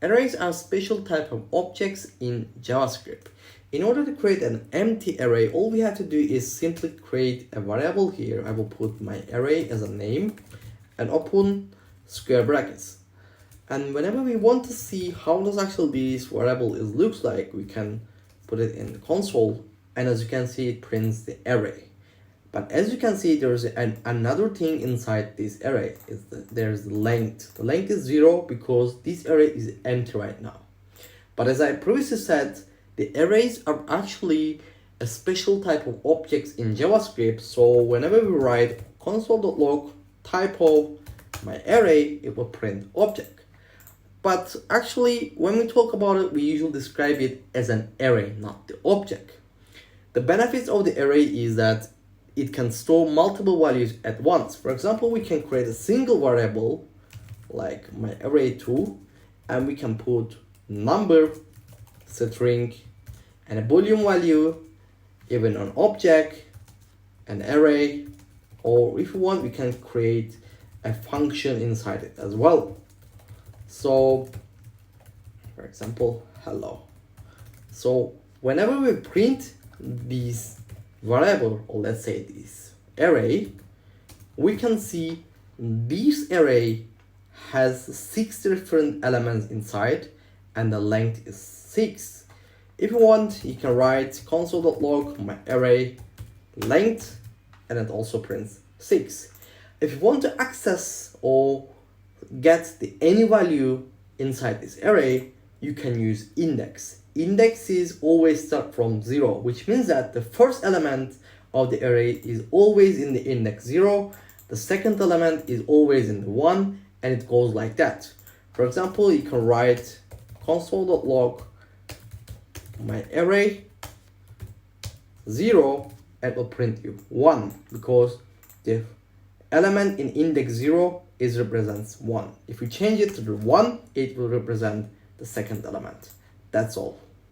Arrays are special type of objects in JavaScript. In order to create an empty array, all we have to do is simply create a variable here. I will put my array as a name and open square brackets. And whenever we want to see how does actually this variable looks like, we can put it in the console, and as you can see, it prints the array. But as you can see, there's another thing inside this array. There's the length. The length is 0 because this array is empty right now. But as I previously said, the arrays are actually a special type of objects in JavaScript. So whenever we write console.log type of my array, it will print object. But actually, when we talk about it, we usually describe it as an array, not the object. The benefits of the array is that it can store multiple values at once. For example, we can create a single variable like my array2, and we can put number, string, and a boolean value, even an object, an array, or if you want, we can create a function inside it as well. So, for example, hello. So whenever we print these variable, or let's say this array, we can see this array has 6 different elements inside and the length is 6. If you want, you can write console.log my array length, and it also prints 6. If you want to access or get any value inside this array, you can use index. Indexes always start from 0, which means that the first element of the array is always in the index 0, the second element is always in the 1, and it goes like that. For example, you can write console.log my array 0, and it will print you 1 because the element in index 0 represents 1. If we change it to the 1, it will represent the second element. That's all.